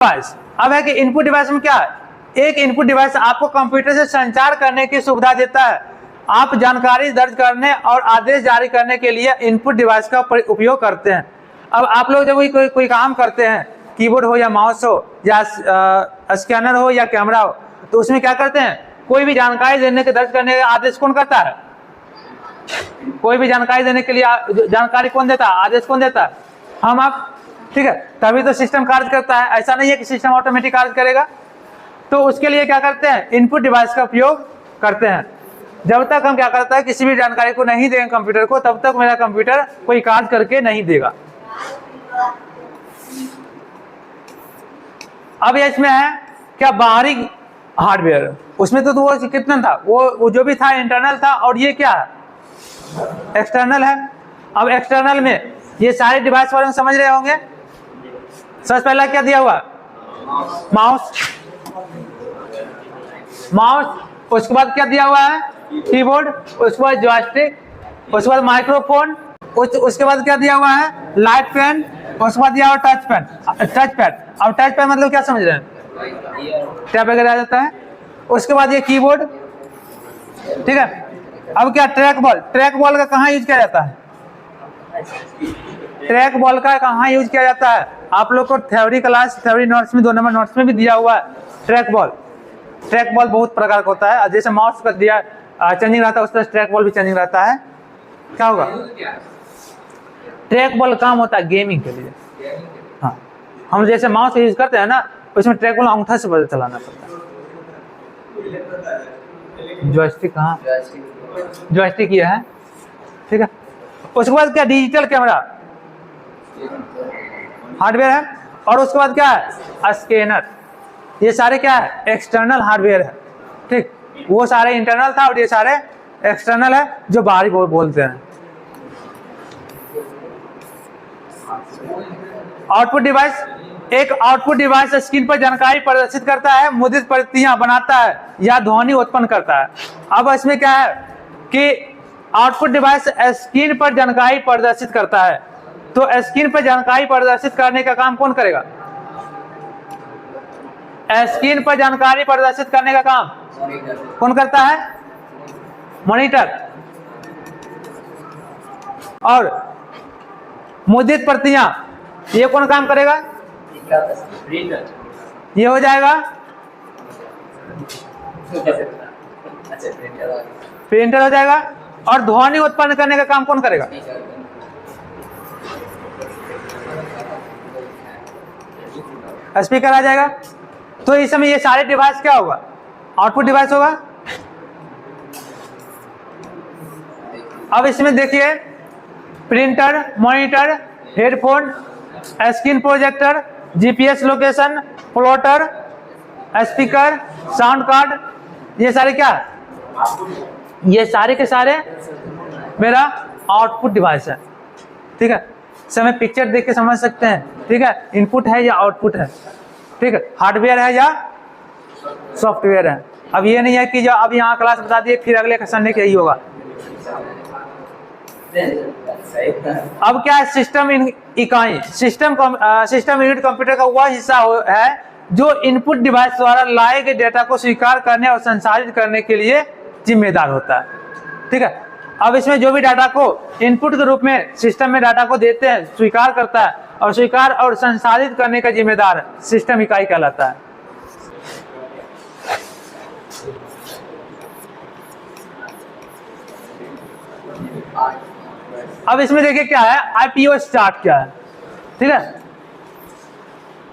Device. अब है कि इनपुट डिवाइस में क्या है, एक इनपुट डिवाइस आपको कंप्यूटर से संचार करने की सुविधा देता है। आप जानकारी दर्ज करने और आदेश जारी करने के लिए इनपुट डिवाइस का उपयोग करते हैं। अब आप लोग जब कोई काम करते हैं, कीबोर्ड हो या माउस हो या स्कैनर हो या कैमरा हो, तो उसमें क्या करते हैं, कोई भी जानकारी देने के दर्ज करने का आदेश कौन करता है? कोई भी जानकारी देने के लिए जानकारी कौन देता है, आदेश कौन देता है? हम आप, ठीक है। तभी तो सिस्टम कार्य करता है, ऐसा नहीं है कि सिस्टम ऑटोमेटिक कार्य करेगा। तो उसके लिए क्या करते हैं, इनपुट डिवाइस का उपयोग करते हैं। जब तक हम क्या करता है, किसी भी जानकारी को नहीं देंगे कंप्यूटर को, तब तक मेरा कंप्यूटर कोई कार्य करके नहीं देगा। अब इसमें है क्या, बाहरी हार्डवेयर, उसमें तो वो कितना था, वो जो भी था इंटरनल था, और ये क्या है, एक्सटर्नल है। अब एक्सटर्नल में ये सारे डिवाइस बारे में समझ रहे होंगे। सबसे पहला क्या दिया हुआ, माउस, उसके बाद क्या दिया हुआ है, कीबोर्ड, उसके बाद जॉयस्टिक, उसके बाद माइक्रोफोन, उसके बाद क्या दिया हुआ है, लाइट पेन, उसके बाद दिया हुआ टच पैड। अब टच पैड मतलब क्या समझ रहे हैं, टैब वगैरह आ जाता है। उसके बाद ये कीबोर्ड, ठीक है। अब क्या, ट्रैक बॉल का कहाँ यूज किया जाता है, ट्रैक बॉल का कहाँ यूज किया जाता है? आप लोग को थ्योरी क्लास, थ्योरी नोट्स में 2 नंबर नोट्स में भी दिया हुआ है ट्रैक बॉल। ट्रैक बॉल बहुत प्रकार का होता है, जैसे माउस का दिया चेंजिंग रहता है, उस तरह ट्रैक बॉल भी चेंजिंग रहता है। क्या होगा, ट्रैक बॉल काम होता है गेमिंग के लिए। हाँ, हम जैसे माउस यूज करते हैं ना, उसमें ट्रैक बॉल अंगूठा से बदल चलाना पड़ता है। जॉयस्टिक कहाँ, जॉयस्टिक ये है, ठीक है। उसके बाद क्या, डिजिटल कैमरा हार्डवेयर है। और उसके बाद क्या है, स्कैनर। ये सारे क्या है, एक्सटर्नल हार्डवेयर है, ठीक। वो सारे इंटरनल था और ये सारे एक्सटर्नल है, जो बाहरी बोलते हैं। आउटपुट डिवाइस, एक आउटपुट डिवाइस स्क्रीन पर जानकारी प्रदर्शित करता है, मुद्रित प्रतियां बनाता है या ध्वनि उत्पन्न करता है। अब इसमें क्या है कि आउटपुट डिवाइस स्क्रीन पर जानकारी प्रदर्शित करता है, तो स्क्रीन पर जानकारी प्रदर्शित करने का काम कौन करेगा? स्क्रीन पर जानकारी प्रदर्शित करने का काम कौन करता है? मॉनिटर। और मुद्रित प्रतियां, ये कौन काम करेगा? ये हो जाएगा प्रिंटर हो जाएगा। और ध्वनि उत्पन्न करने का काम कौन करेगा? स्पीकर आ जाएगा। तो इस समय ये सारे डिवाइस क्या होगा, आउटपुट डिवाइस होगा। अब इसमें देखिए, printer, monitor, headphone, screen projector, GPS location, plotter, speaker, sound card, ये सारे क्या, ये सारे के सारे मेरा आउटपुट डिवाइस है, ठीक है। समय पिक्चर देख के समझ सकते हैं, ठीक है, इनपुट है या आउटपुट है, ठीक है, हार्डवेयर है या सॉफ्टवेयर है। अब ये नहीं है कि जो अब यहाँ क्लास बता दिए फिर अगले संडे के यही होगा। अब क्या है, सिस्टम इकाई, सिस्टम यूनिट कंप्यूटर का वह हिस्सा है जो इनपुट डिवाइस द्वारा लाए गए डेटा को स्वीकार करने और संसाधित करने के लिए जिम्मेदार होता है, ठीक है। अब इसमें जो भी डाटा को इनपुट के रूप में सिस्टम में डाटा को देते हैं, स्वीकार करता है और स्वीकार और संसाधित करने का जिम्मेदार सिस्टम इकाई कहलाता है। अब इसमें देखिए क्या है, आईपीओएस चार्ट क्या है, ठीक है।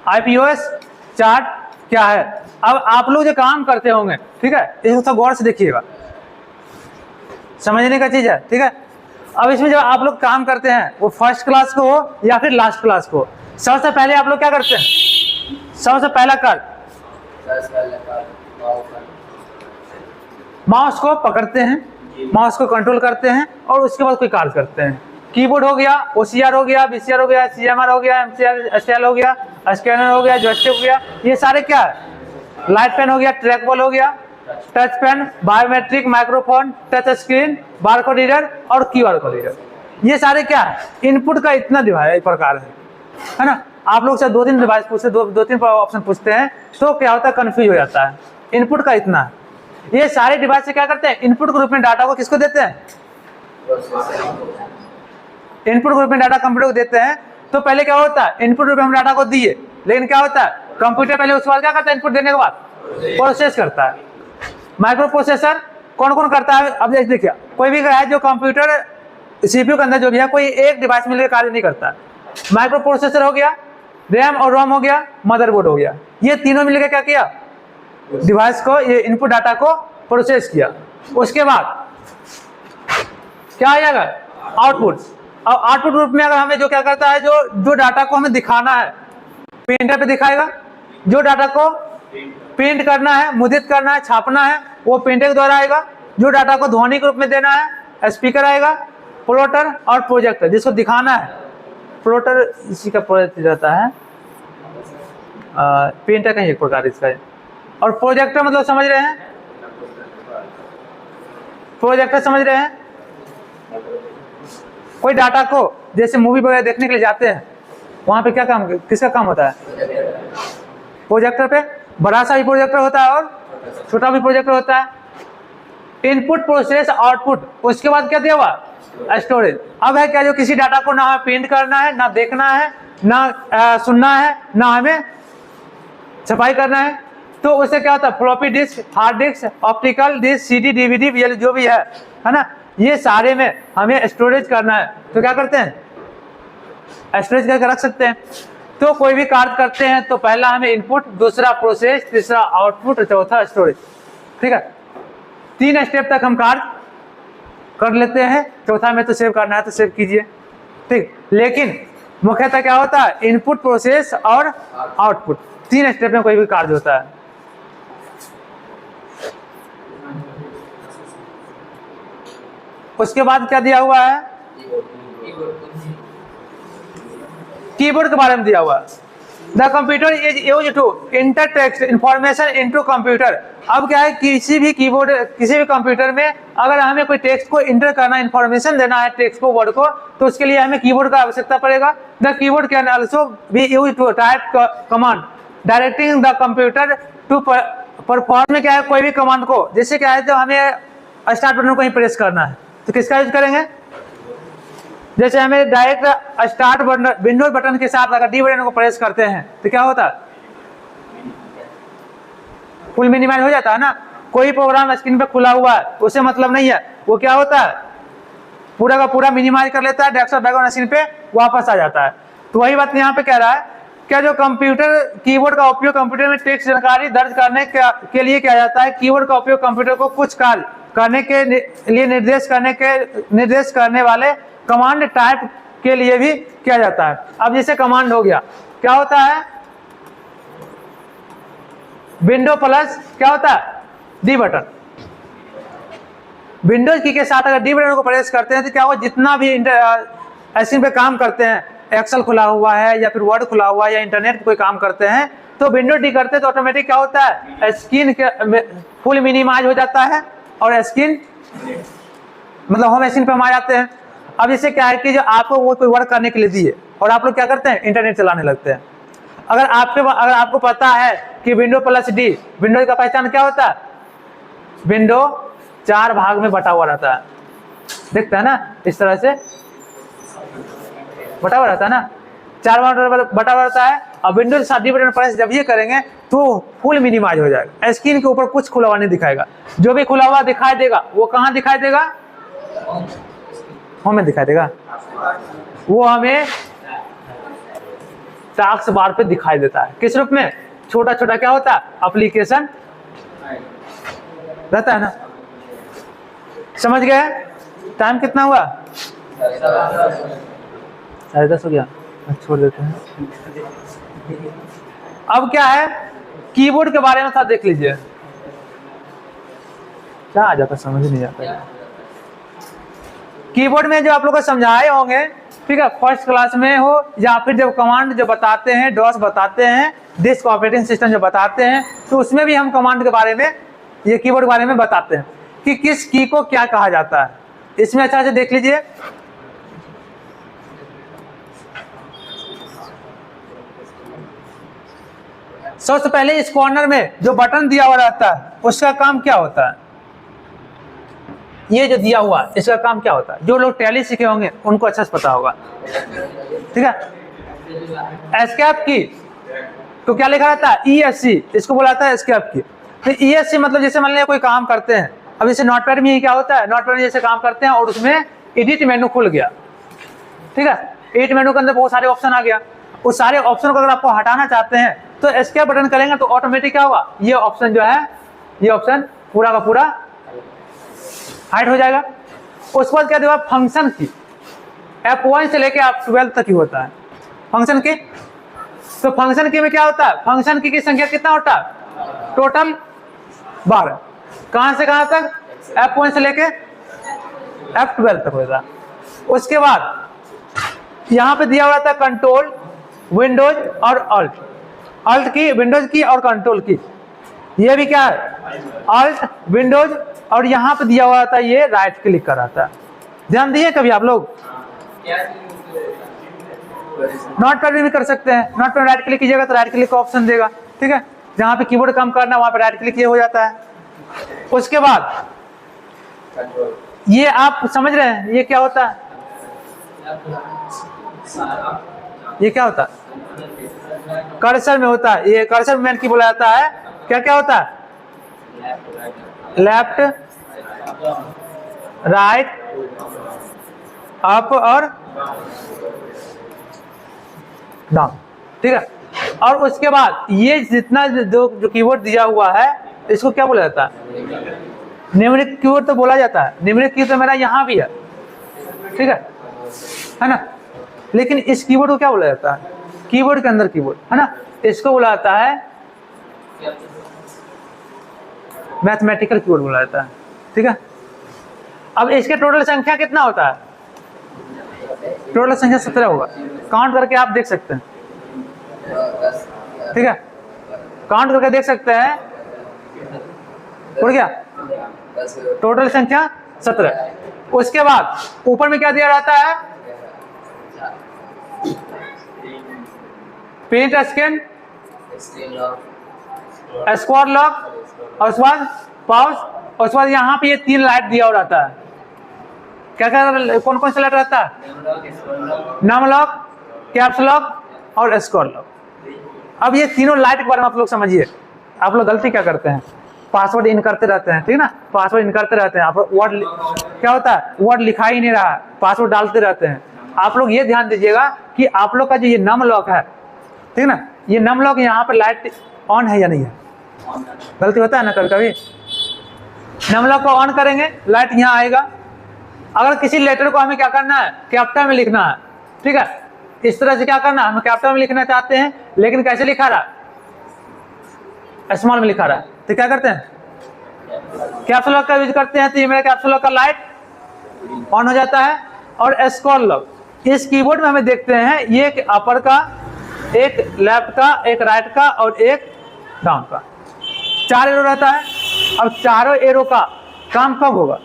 आईपीओएस चार्ट क्या है, अब आप लोग जो काम करते होंगे, ठीक है, इसको थोड़ा गौर से देखिएगा, समझने का चीज है, ठीक है। अब इसमें जब आप लोग काम करते हैं, वो फर्स्ट क्लास को हो या फिर लास्ट क्लास को, सबसे पहले आप लोग क्या करते हैं, सबसे पहला कार्य माउस को पकड़ते हैं, माउस को कंट्रोल करते हैं और उसके बाद कोई कार्य करते हैं। कीबोर्ड हो गया, ओसीआर हो गया, बीसीआर हो गया, सीएमआर हो गया, एमसीआर स्टाइल हो गया, स्कैनर हो गया, जॉयस्टिक हो गया, ये सारे क्या है, लाइट पेन हो गया, ट्रैक बॉल हो गया, touch pen, biometric, microphone, touch screen, barcode reader और क्यूआर कोड रीडर, ये सारे क्या है, इनपुट का इतना जो है प्रकार है ना। आप लोग से 2-3 डिवाइस पूछते, 2-3 ऑप्शन पूछते हैं तो क्या होता है, कंफ्यूज हो जाता है। इनपुट का इतना है। ये सारे डिवाइस से क्या करते हैं, इनपुट के रूप में डाटा को किसको देते हैं, इनपुट के रूप में डाटा कंप्यूटर को देते हैं। तो पहले क्या होता है, इनपुट रूप में हम डाटा को दिए, लेकिन क्या होता है, कंप्यूटर पहले उसके बाद क्या करता है, इनपुट देने के बाद प्रोसेस करता है। माइक्रो प्रोसेसर कौन कौन करता है, अब देखिए कोई भी है जो कंप्यूटर सीपीयू के अंदर जो भी है, कोई एक डिवाइस मिलकर कार्य नहीं करता। माइक्रो प्रोसेसर हो गया, रैम और रोम हो गया, मदरबोर्ड हो गया, ये तीनों मिलकर क्या किया, डिवाइस को, ये इनपुट डाटा को प्रोसेस किया। उसके बाद क्या आ जाएगा, आउटपुट। और आउटपुट रूप में अगर हमें जो क्या करता है, जो डाटा को हमें दिखाना है प्रिंटर पे दिखाएगा, जो डाटा को प्रिंट करना है, मुद्रित करना है, छापना है, वो प्रिंटर के द्वारा आएगा। जो डाटा को ध्वनि के रूप में देना है, स्पीकर आएगा, प्लॉटर और प्रोजेक्टर जिसको दिखाना है। प्लॉटर इसी का प्रोजेक्ट रहता है, प्रिंटर का एक प्रकार इसका है। और प्रोजेक्टर मतलब समझ रहे हैं, प्रोजेक्टर समझ रहे हैं, कोई डाटा को जैसे मूवी वगैरह देखने के लिए जाते हैं, वहां पे क्या काम, किसका काम होता है, प्रोजेक्टर पे बड़ा सा भी प्रोजेक्टर होता है और छोटा भी प्रोजेक्टर होता है। इनपुट प्रोसेस आउटपुट, उसके बाद क्या दिया हुआ, स्टोरेज। अब है क्या, जो किसी डाटा को ना प्रिंट करना है, ना देखना है, ना सुनना है, ना हमें छपाई करना है, तो उससे क्या होता है, floppy disk, hard disk, optical disk, CD, DVD, वीएल जो भी है ना, ये सारे में हमें स्टोरेज करना है। तो क्या करते हैं, स्टोरेज करके रख सकते हैं। तो कोई भी कार्य करते हैं तो पहला हमें इनपुट, दूसरा प्रोसेस, तीसरा आउटपुट, चौथा स्टोरेज। ठीक है, 3 स्टेप तक हम कार्य कर लेते हैं। चौथा में तो सेव करना है तो सेव कीजिए, ठीक। लेकिन मुख्यतः क्या होता है, इनपुट, प्रोसेस और आउटपुट, 3 स्टेप में कोई भी कार्य होता है। उसके बाद क्या दिया हुआ है, कीबोर्ड के बारे में दिया हुआ है। The computer is used to enter text information into computer. अब क्या है, किसी भी कीबोर्ड, किसी भी कंप्यूटर में अगर हमें कोई टेक्स्ट को इंटर करना, इंफॉर्मेशन देना है टेक्स्ट को, वर्ड को, तो उसके लिए हमें कीबोर्ड का आवश्यकता पड़ेगा। The keyboard can also be used to type command directing the computer to perform. में क्या है, कोई भी कमांड को, जैसे क्या है, तो हमें स्टार्ट बटन को ही प्रेस करना है तो किसका यूज करेंगे, जैसे हमें direct start button, Windows button के साथ अगर डी बटन को प्रेस करते हैं तो क्या होता है, फुल मिनिमाइज हो जाता है ना। कोई प्रोग्राम स्क्रीन पे खुला हुआ है उसे मतलब नहीं है, वो क्या होता है, पूरा का पूरा मिनिमाइज कर लेता है, डेस्कटॉप बैकग्राउंड स्क्रीन पे वापस आ जाता है। तो वही बात यहाँ पे कह रहा है, क्या जो कंप्यूटर कीबोर्ड का उपयोग कंप्यूटर में टेक्स्ट जानकारी दर्ज करने के लिए किया जाता है। कीबोर्ड का उपयोग कंप्यूटर को कुछ कार्य करने के लिए निर्देश करने वाले कमांड टाइप के लिए भी किया जाता है। अब जैसे कमांड हो गया, क्या होता है, विंडो प्लस क्या होता है, डी बटन। विंडोज की के साथ अगर डी बटन को प्रेस करते हैं तो क्या होगा, जितना भी स्क्रीन पे काम करते हैं, एक्सेल खुला हुआ है या फिर वर्ड खुला हुआ है या इंटरनेट पे कोई काम करते हैं, तो विंडो डी करते हैं तो ऑटोमेटिक क्या होता है, स्क्रीन फुल मिनिमाइज हो जाता है और स्क्रीन मतलब होम स्क्रीन पे हम आ जाते हैं। अब इससे क्या है कि जो आपको वो कोई वर्क करने के लिए दिए और आप लोग क्या करते हैं, इंटरनेट चलाने लगते हैं। अगर आपको पता है कि विंडो प्लस डी, विंडो का पहचान क्या होता है, विंडो 4 भाग में बटा हुआ रहता है, दिखता है ना, इस तरह से बटा हुआ रहता है ना, 4 भाग बटा हुआ रहता है। अब विंडो के साथ डी बटन प्रेस जब ये करेंगे तो फुल मिनिमाइज हो जाएगा, स्क्रीन के ऊपर कुछ खुला हुआ नहीं दिखाएगा, जो भी खुला हुआ दिखाई देगा वो कहाँ दिखाई देगा, होम में दिखाई देगा, वो हमें टास्क बार पे दिखाई देता है। किस रूप में, छोटा छोटा क्या होता है, एप्लीकेशन रहता है ना। समझ गए, टाइम कितना हुआ, 10:30 हो गया, छोड़ देते हैं। अब क्या है, कीबोर्ड के बारे में था, देख लीजिए क्या आ जाता, समझ नहीं आता। कीबोर्ड में जो आप लोग को समझाए होंगे, ठीक है, फर्स्ट क्लास में हो या फिर जब कमांड जो बताते हैं, डॉस बताते हैं, डिस्क ऑपरेटिंग सिस्टम जो बताते हैं, तो उसमें भी हम कमांड के बारे में, ये कीबोर्ड के बारे में बताते हैं कि किस की को क्या कहा जाता है। इसमें अच्छा से देख लीजिए, सबसे पहले इस कॉर्नर में जो बटन दिया हुआ रहता है उसका काम क्या होता है, ये जो दिया हुआ इसका काम क्या होता है, जो लोग टैली सीखे होंगे उनको अच्छा से पता होगा। ठीक है, एस्केप की तो क्या लिखा रहता है, ESC, इसको बुलाता है एस्केप की। तो ESC मतलब जैसे मान लिया कोई काम करते हैं, अब जैसे नोटपैड में क्या होता है, नोटपैड में जैसे काम करते हैं और उसमें एडिट मेनू खुल गया, ठीक है, एडिट मेनू के अंदर बहुत सारे ऑप्शन आ गया, उस सारे ऑप्शन को अगर आपको हटाना चाहते हैं तो एस्केप बटन करेंगे तो ऑटोमेटिक क्या होगा, ये ऑप्शन जो है, ये ऑप्शन पूरा का पूरा हाइड हो जाएगा। उसके बाद क्या दिया, फंक्शन की, F1 से लेके F12 तक ही होता है फंक्शन की। तो फंक्शन की में क्या होता है, फंक्शन की संख्या कितना होता है, टोटल 12, कहां से कहां तक, F1 से लेके F12 तक होगा। उसके बाद यहां पे दिया हुआ था कंट्रोल, विंडोज और अल्ट की, विंडोज की और कंट्रोल की, ये भी क्या है अल्ट, विंडोज, और यहां पे दिया हुआ था ये राइट क्लिक कर रहा था। ध्यान दिए कभी आप लोग, नोट पैड भी कर सकते हैं, नोट पैड राइट क्लिक कीजिएगा तो राइट क्लिक का ऑप्शन देगा, ठीक है, जहां पे कीबोर्ड काम करना वहां पे राइट क्लिक ये हो जाता है। उसके बाद ये आप समझ रहे हैं ये क्या होता है, ये क्या होता है, कर्सर में होता है, ये कर्सर में की बोला जाता है, क्या क्या होता है, लेफ्ट, राइट, अप और डाउन, ठीक है। और उसके बाद ये जितना जो कीबोर्ड दिया हुआ है इसको क्या बोला जाता है, न्यूमेरिक कीबोर्ड तो बोला जाता है, न्यूमेरिक की तो मेरा यहाँ भी है, ठीक है ना, लेकिन इस कीबोर्ड को क्या बोला जाता है, कीबोर्ड के अंदर कीबोर्ड है ना, इसको बोला जाता है मैथमेटिकल कीबोर्ड बोला जाता है, ठीक है। अब इसके टोटल संख्या कितना होता है, टोटल संख्या 17 होगा, काउंट करके आप देख सकते हैं, ठीक है, काउंट करके देख सकते हैं, उड़ गया टोटल संख्या 17। उसके बाद ऊपर में क्या दिया जाता है, पेंट स्कैन, स्क्वायर लॉक, और उसके बाद पाउस, और उसके बाद यहाँ पे ये 3 लाइट दिया हुआ रहता है, क्या क्या, कौन कौन सा लाइट रहता है, नम लॉक, कैप्स लॉक और स्क्वायर लॉक। अब ये तीनों लाइट के बारे में आप लोग समझिए, आप लोग गलती क्या करते हैं, पासवर्ड इन करते रहते हैं, ठीक ना, पासवर्ड इन करते रहते हैं, आप वर्ड क्या होता है, वर्ड लिखा ही नहीं रहा, पासवर्ड डालते रहते हैं। आप लोग ये ध्यान दीजिएगा कि आप लोग का जो ये नम लॉक है, ठीक ना, ये नम लॉक यहाँ पर लाइट ऑन है या नहीं है, गलती होता है ना कभी कभी, नम लॉक को ऑन करेंगे लाइट यहाँ आएगा। अगर किसी लेटर को हमें क्या करना है, कैपिटल में लिखना है, ठीक है, इस तरह से क्या करना है, हम कैपिटल में लिखना चाहते हैं लेकिन कैसे लिखा रहा, स्मॉल में लिखा रहा है, तो क्या करते हैं, कैप्स लॉक का यूज करते हैं, तो ये मेरा कैप्स लॉक का लाइट ऑन हो जाता है। और स्क्वायर लॉक, इस कीबोर्ड में हमें देखते हैं ये एक अपर का, एक लेफ्ट का, एक राइट का और एक डाउन का, 4 एरो रहता है। अब चारों एरो का काम कब होगा,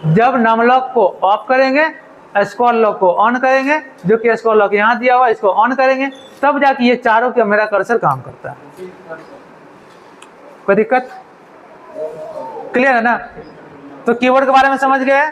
जब नम लॉक को ऑफ करेंगे, स्क्वायर लॉक को ऑन करेंगे, जो कि स्क्वायर लॉक यहाँ दिया हुआ है इसको ऑन करेंगे, तब जाके ये चारों का मेरा कर्सर काम करता है। कोई दिक्कत, क्लियर है ना, तो कीबोर्ड के बारे में समझ गए।